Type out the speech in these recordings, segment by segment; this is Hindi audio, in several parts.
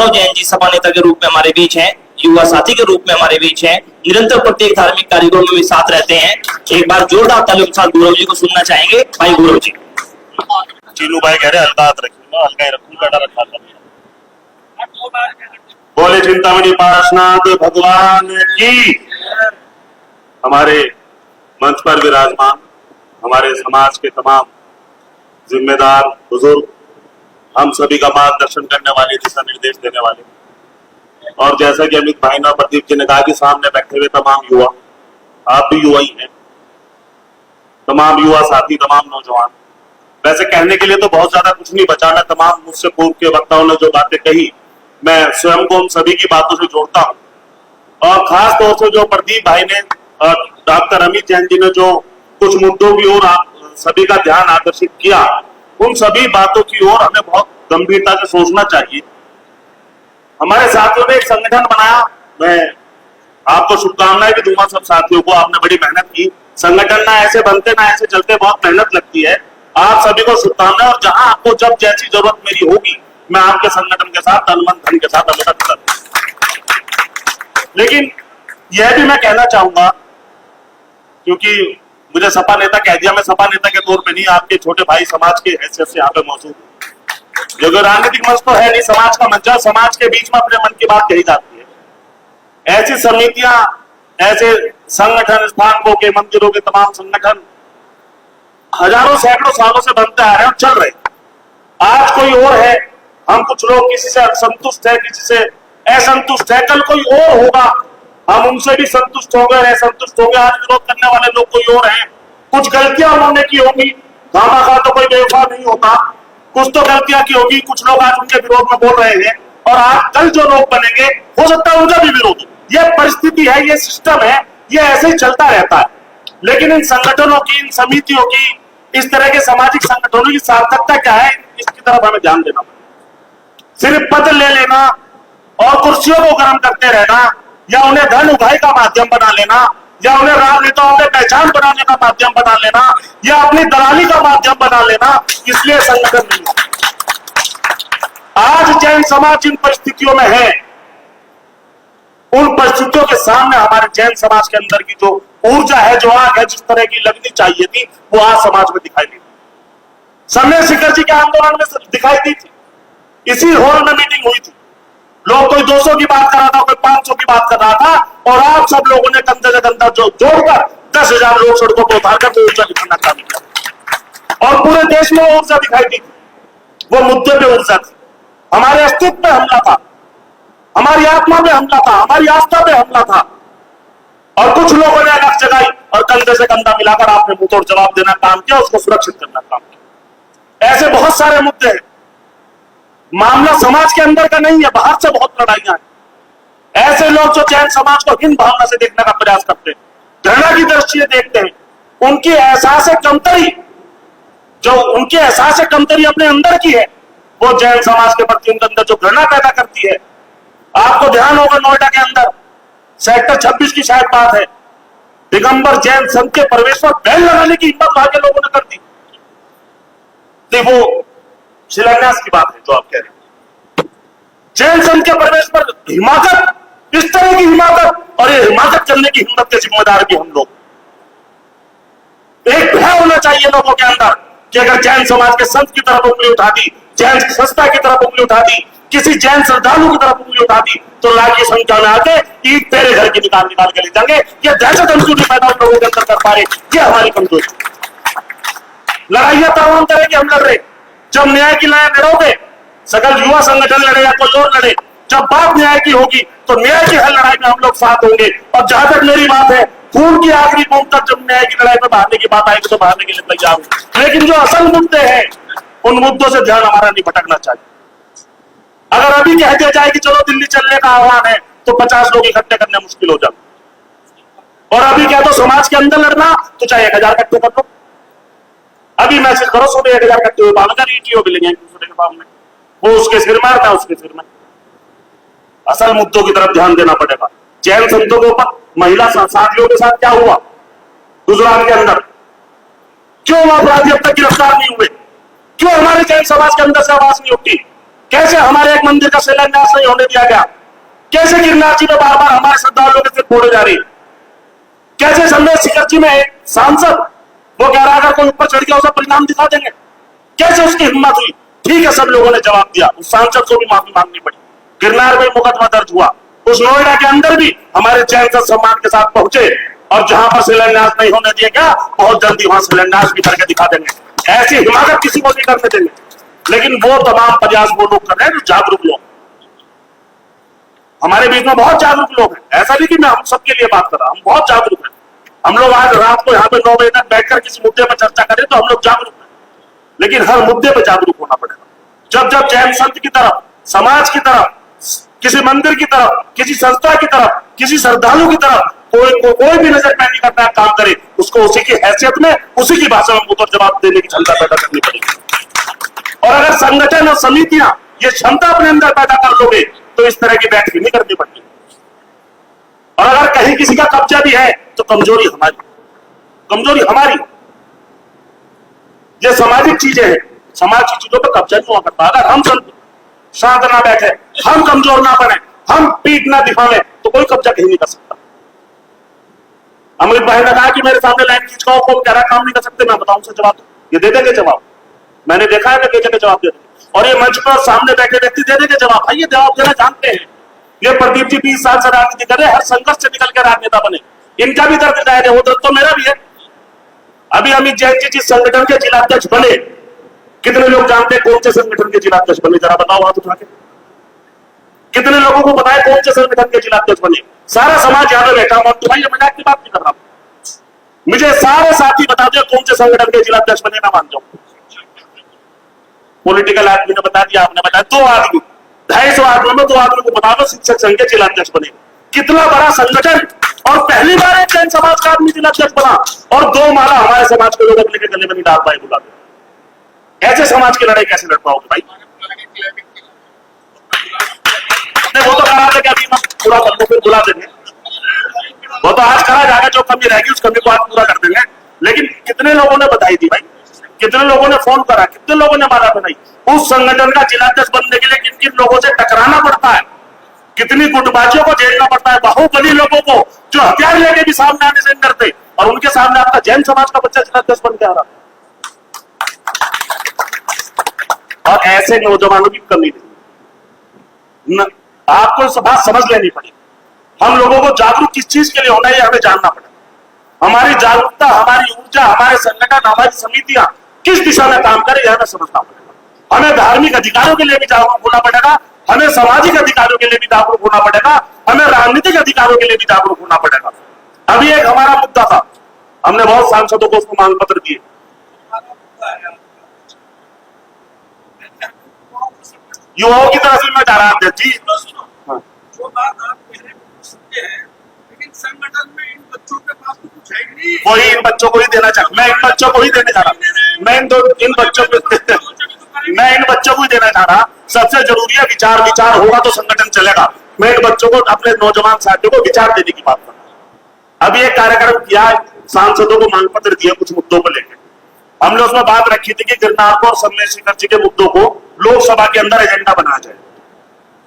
गौरव जैन जी सपा नेता के रूप में हमारे बीच हैं, युवा साथी के रूप में हमारे बीच हैं, निरंतर प्रत्येक धार्मिक कार्यक्रम में भी साथ रहते हैं। एक बार जोरदार तालियों के साथ गौरव जी को सुनना चाहेंगे। भाई गौरव जी। चीनू भाई कह रहे हल्का हाथ रखूंगा, हल्का ही रखूंगा, बेटा रखा था। बोले चिंतामणि पारसनाथ भगवान की। हमारे मंच पर विराजमान हमारे समाज के तमाम जिम्मेदार बुजुर्ग, हम सभी का मार्गदर्शन करने वाले, दिशा निर्देश देने वाले, और जैसा कि अमित भाई ने प्रदीप जी ने कहा कि सामने बैठे हुए तमाम युवा, आप भी युवा ही हैं, तमाम युवा साथी, तमाम नौजवान। वैसे कहने के लिए तो बहुत ज्यादा कुछ नहीं बचा। मैं तमाम मुझसे पूर्व के वक्ताओं ने जो बातें कही, मैं स्वयं को उन सभी की बातों से जोड़ता हूं। और खास तौर से जो प्रदीप भाई ने और डॉक्टर अमित जैन जी ने जो कुछ मुद्दों की ओर आप सभी का ध्यान आकर्षित किया, उन सभी बातों की ओर हमें बहुत गंभीरता से सोचना चाहिए। हमारे साथियों ने एक संगठन बनाया, मैं आपको शुभकामनाएं भी दूंगा सब साथियों को। आपने बड़ी मेहनत की। संगठन ना ऐसे बनते ना ऐसे चलते, बहुत मेहनत लगती है। आप सभी को शुभकामनाएं, और जहां आपको जब जैसी जरूरत मेरी होगी, मैं आपके संगठन के साथ तन मन धन के साथ मदद करूंगा। लेकिन यह भी मैं कहना चाहूंगा, क्योंकि मुझे सपा नेता कह दिया, मैं सपा नेता के तौर पे नहीं, आपके छोटे भाई समाज के हैसियत से यहाँ पे मौजूद हूं। जो राजनीतिक मंच तो है नहीं, समाज का मंच है, समाज के बीच में अपने मन की बात कही जाती है। ऐसी समितियां, ऐसे संगठन, स्थानकों के, मंदिरों के तमाम संगठन हजारों सैकड़ों सालों से बनते आ रहे हैं और चल रहे। आज कोई और है, हम कुछ लोग किसी से असंतुष्ट है, किसी से असंतुष्ट है, कल कोई और होगा, हम उनसे भी संतुष्ट हो गए, असंतुष्ट हो गए। आज विरोध करने वाले लोग कोई और हैं, कुछ गलतियां उन्होंने की होंगी, खामखा तो कोई बेवफा नहीं होता, कुछ तो गलतियां की होगी, कुछ लोग आज उनके विरोध में बोल रहे हैं, और आज कल जो लोग बनेंगे हो सकता है उनका भी विरोध हो। यह परिस्थिति है, यह सिस्टम है, यह ऐसे ही चलता रहता है। लेकिन इन संगठनों की, इन समितियों की, इस तरह के सामाजिक संगठनों की सार्थकता क्या है, इसकी तरफ हमें ध्यान देना पड़ेगा। सिर्फ पद ले लेना और कुर्सियों को गर्म करते रहना, या उन्हें धन उगाही का माध्यम बना लेना, या उन्हें राजनेताओं में पहचान बनाने का माध्यम बना लेना, या अपनी दलाली का माध्यम बना लेना, इसलिए संगठन नहीं है। आज जैन समाज जिन परिस्थितियों में है, उन परिस्थितियों के सामने हमारे जैन समाज के अंदर की जो ऊर्जा है, जो आग है, जिस तरह की लगनी चाहिए थी, वो आज समाज में दिखाई दी। सम्मेद शिखर जी के आंदोलन में दिखाई दी थी। इसी हॉल में मीटिंग हुई थी, लोग कोई 200 की बात कर रहा था, कोई 500 की बात कर रहा था, और आप सब लोगों ने कंधे से कंधा जो जोड़कर 10,000 लोग सड़कों पर उतारकर तो ऊर्जा दिखाना काम किया, और पूरे देश में ऊर्जा दिखाई दी। वो मुद्दे पे ऊर्जा थी, हमारे अस्तित्व पे हमला था, हमारी आत्मा पे हमला था, हमारी आस्था पे हमला था, और कुछ लोगों ने अलग जगाई और कंधे से कंधा मिलाकर आपने मुंहतोड़ जवाब देना काम किया, उसको सुरक्षित करना काम किया। ऐसे बहुत सारे मुद्दे हैं। मामला समाज के अंदर का नहीं है, बाहर से बहुत लड़ाइयां हैं। ऐसे लोग जो जैन समाज को हिंद भावना से देखने का प्रयास करते हैं, घृणा की दृष्टि से देखते हैं, उनकी एहसास कमतरी, जो उनकी एहसास कमतरी अपने अंदर की है, वो जैन समाज के प्रति उनके अंदर जो घृणा पैदा करती है। आपको ध्यान होगा, नोएडा के अंदर सेक्टर 26 की शायद बात है, दिगंबर जैन संघ के प्रवेश पर बैन लगाने की हिम्मत वहां के लोगों ने कर दी। वो शिलान्यास की बात है जो आप कह रहे हैं, जैन संघ के प्रवेश पर हिमाकत, इस तरह की हिमाकत, और ये हिमाकत करने की हिम्मत के जिम्मेदार भी हम लोग। एक भय होना चाहिए लोगों के अंदर कि अगर जैन समाज के संत की तरफ उंगली उठा दी, जैन संस्था की तरफ उंगली उठा दी, किसी जैन श्रद्धालु की तरफ उंगली उठा दी, तो लाख की संख्या में आके ईद तेरे घर की निकाल निकाल के ले जाएंगे। ये दहशत हम क्यों नहीं पैदा उन लोगों के अंदर कर पा रहे, ये हमारी कमजोरी। लड़ाइयां तमाम तरह की हम लड़ रहे, जब न्याय की लड़ाई लड़ोगे, सकल युवा संगठन लड़े या कोई और लड़े, जब बात न्याय की होगी तो न्याय की हर लड़ाई में हम लोग साथ होंगे। और जहां तक मेरी बात है, खून की आखिरी बूंद तक जब न्याय की लड़ाई में बहाने की बात आएगी तो बहाने के लिए तैयार हूं। लेकिन जो असल मुद्दे हैं, उन मुद्दों से ध्यान हमारा नहीं भटकना चाहिए। अगर अभी कह दिया जाए कि चलो दिल्ली चलने का आह्वान है, तो 50 लोग इकट्ठे करने मुश्किल हो जाए। और अभी क्या तो समाज के अंदर लड़ना, तो चाहे 1000 इकट्ठे कर लो। अभी मैसेज करो, सुबह 1000 इकट्ठे हुए, बालकर ईटीओ मिलेंगे एक दूसरे के सामने, वो उसके सिर मारता, उसके सिर में। असल मुद्दों की तरफ ध्यान देना पड़ेगा। जैन संतों के ऊपर महिला साथियों के साथ क्या हुआ गुजरात के अंदर, क्यों अपराधी अब तक गिरफ्तार नहीं हुए, क्यों हमारे जैन समाज के अंदर से आवाज नहीं उठी? कैसे हमारे एक मंदिर का शिलान्यास नहीं होने दिया गया? कैसे गिरनार जी में बार बार हमारे श्रद्धालुओं के सिर फोड़े जा रही? कैसे संदेश शिखर जी में एक सांसद वो कह रहा है अगर कोई ऊपर चढ़ गया उसे परिणाम दिखा देंगे? कैसे उसकी हिम्मत हुई? ठीक है, सब लोगों ने जवाब दिया, उस सांसद को भी माफी मांगनी पड़ी। गिरनार में मुकदमा दर्ज हुआ, उस नोएडा के अंदर भी हमारे चैन से सम्मान के साथ पहुंचे, और जहां पर शिलान्यास नहीं होने दिया गया बहुत जल्दी वहां शिलान्यास भी करके दिखा देंगे। ऐसी हिमाकत किसी को नहीं करने देंगे। लेकिन वो तमाम प्रयास वो लोग कर रहे हैं जो जागरूक लोग, हमारे बीच में बहुत जागरूक लोग हैं। ऐसा नहीं कि मैं हम सबके लिए बात कर रहा हूं, हम बहुत जागरूक हैं। हम लोग आज रात को यहाँ पे 9 बजे तक बैठकर किसी मुद्दे पर चर्चा करें तो हम लोग जागरूक हैं, लेकिन हर मुद्दे पर जागरूक होना पड़ेगा। जब जब जैन संत की तरफ, समाज की तरफ, किसी मंदिर की तरफ, किसी संस्था की तरफ, किसी श्रद्धालु की तरफ कोई भी नजर पैनी करना काम करे, उसको उसी की हैसियत में, उसी की भाषा में उत्तर जवाब देने की क्षमता पैदा करनी पड़ेगी। और अगर संगठन और समितियां ये क्षमता अपने अंदर पैदा कर लोगे तो इस तरह की बैठक नहीं करनी पड़ती। और अगर कहीं किसी का कब्जा भी है तो कमजोरी हमारी। ये सामाजिक चीजें हैं, समाज की चीजों पर कब्जा नहीं हुआ करता। अगर हम शांत ना बैठे, हम कमजोर ना बने, हम पीठ ना दिखावे तो कोई कब्जा कहीं नहीं कर सकता। अमृत भाई ने कहा कि मेरे सामने लाइन खींच कर कह रहा काम नहीं कर सकते, मैं बताऊं से जवाब, ये दे देंगे जवाब। मैंने देखा है ना कई जगह जवाब दे देंगे, और ये मंच पर सामने बैठे व्यक्ति दे देंगे जवाब। भाई ये जवाब देना जानते हैं। ये प्रदीप जी 20 साल से राजनीति कर रहे, हर संघर्ष से निकल कर राजनेता बने, इनका भी दर्द जाहिर है, वो दर्द तो मेरा भी है। अभी अमित जैन जी जिस संगठन के जिलाध्यक्ष बने, कितने लोग जानते हैं कौन से संगठन के जिलाध्यक्ष बने? जरा बताओ हाथ उठा के। कितने लोगों को बताए कौन से संगठन के जिलाध्यक्ष बने? सारा समाज यहाँ पे बैठा हुआ, तो भाई मजाक की बात नहीं कर रहा, मुझे सारे साथी बता दो कौन से संगठन के जिलाध्यक्ष बने, मैं मान जाऊं। पॉलिटिकल आदमी ने बता दिया, आपने बताया, 2 आदमी, 250 आदमी में 2 आदमी को बता दो शिक्षक संघ के जिलाध्यक्ष बने। कितना बड़ा संगठन, और पहली बार एक जैन समाज का आदमी जिलाध्यक्ष बना, और 2 माला हमारे समाज के लोग अपने के गले में नहीं डाल पाए। बुला दो, ऐसे समाज की लड़ाई कैसे लड़ पाओगे भाई? वो तो करा दे, अभी पूरा कर लो, फिर बुला देंगे। वो तो आज करा जाएगा, जो कमी रहेगी उस कमी को आज पूरा कर देंगे। लेकिन कितने लोगों ने बधाई दी भाई, कितने लोगों ने फोन करा, कितने लोगों ने माला बनाई? उस संगठन का जिलाध्यक्ष बनने के लिए किन किन लोगों से टकराना पड़ता है, कितनी गुटबाजियों को झेलना पड़ता है, बाहुबली लोगों को जो हथियार लेके भी सामने आने से नहीं डरते, और उनके सामने आपका जैन समाज का बच्चा जिलाध्यक्ष बन के आ रहा। और ऐसे नौजवानों की कमी नहीं, आपको इस बात समझ लेनी पड़ेगी। हम लोगों को जागरूक किस चीज के लिए होना है हमें जानना पड़ेगा। हमारी जागरूकता, हमारी ऊर्जा, हमारे संगठन, हमारी समितियां किस दिशा में काम करें हमें समझना पड़ेगा। हमें धार्मिक अधिकारों के लिए भी जागरूक होना पड़ेगा, हमें सामाजिक अधिकारों के लिए भी जागरूक होना पड़ेगा, हमें राजनीतिक अधिकारों के लिए भी जागरूक होना पड़ेगा। अभी एक हमारा मुद्दा था, हमने बहुत सांसदों को उसको मांग पत्र दिए। युवाओं की तरफ से मैं जा रहा था जी, जो बात आप कह रहे सकते हैं, लेकिन संगठन में इन बच्चों के पास तो कुछ है नहीं। कोई इन बच्चों को ही देना चाह, मैं इन बच्चों को ही देने जा रहा, मैं इन बच्चों को ही देना चाह रहा। सबसे जरूरी है विचार, विचार होगा तो संगठन चलेगा। मैं इन बच्चों को, अपने नौजवान साथियों को विचार देने की बात कर रहा हूं। अभी एक कार्यक्रम किया, सांसदों को मांग पत्र दिया कुछ मुद्दों को लेकर। हमने उसमें बात रखी थी कि गिरनार को और संदेश शिखर जी के मुद्दों को लोकसभा के अंदर एजेंडा बनाया जाए।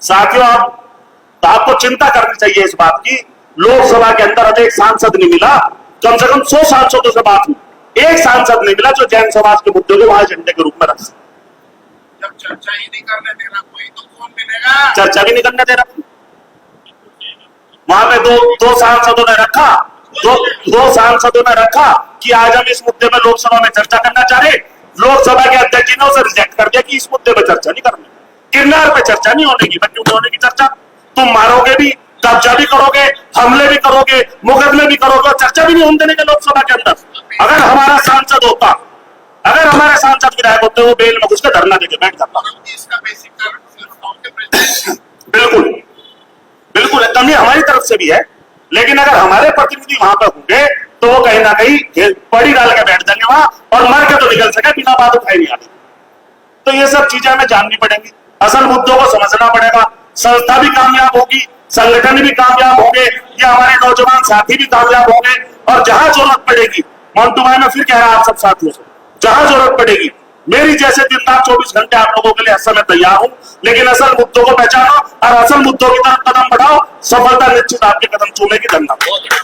साथियों, आपको चिंता करनी चाहिए इस बात की, लोकसभा के अंदर अभी एक सांसद नहीं मिला, कम से कम 100 सांसदों से बात हुई, एक सांसद नहीं मिला जो जैन समाज के मुद्दे को वहां एजेंडे के रूप में रख सके। जब चर्चा ही नहीं करने दे रहा कोई तो कौन मिलेगा? चर्चा भी नहीं करने दे रहा। वहां पे दो सांसदों ने रखा, दो सांसदों ने रखा कि आज हम इस मुद्दे में लोकसभा में चर्चा करना चाह रहे। लोकसभा के अध्यक्ष जी ने उसे रिजेक्ट कर दिया कि इस मुद्दे पर चर्चा नहीं करनी, गिरनार पे चर्चा नहीं होने की। क्यों नहीं होने की चर्चा? तुम मारोगे भी, कब्जा भी करोगे, हमले भी करोगे, मुकदमे भी करोगे, चर्चा भी नहीं होने देने के लोकसभा के अंदर। अगर हमारा सांसद होता, अगर हमारे सांसद विधायक होते, वो बेल में घुस के धरना देके बैठ जाता। बिल्कुल बिल्कुल, कमी हमारी तरफ से भी है, लेकिन अगर हमारे प्रतिनिधि वहां पर होंगे तो वो कहीं ना कहीं पड़ी डाल के बैठ जाएंगे वहां, और मर के तो निकल सके, बिना बात उठाई नहीं आती। तो ये सब चीजें हमें जाननी पड़ेंगी, असल मुद्दों को समझना पड़ेगा। संस्था भी कामयाब होगी, संगठन भी कामयाब होंगे, या हमारे नौजवान साथी भी कामयाब होंगे। और जहां जरूरत पड़ेगी, मोन्टू भाई मैं फिर कह रहा आप सब साथियों से, जहां जरूरत पड़ेगी मेरी जैसे दिन रात 24 घंटे आप लोगों के लिए हर समय तैयार हूं, लेकिन असल मुद्दों को पहचानो और असल मुद्दों की तरफ कदम बढ़ाओ, सफलता निश्चित आपके कदम चूमेगी। धन्यवाद।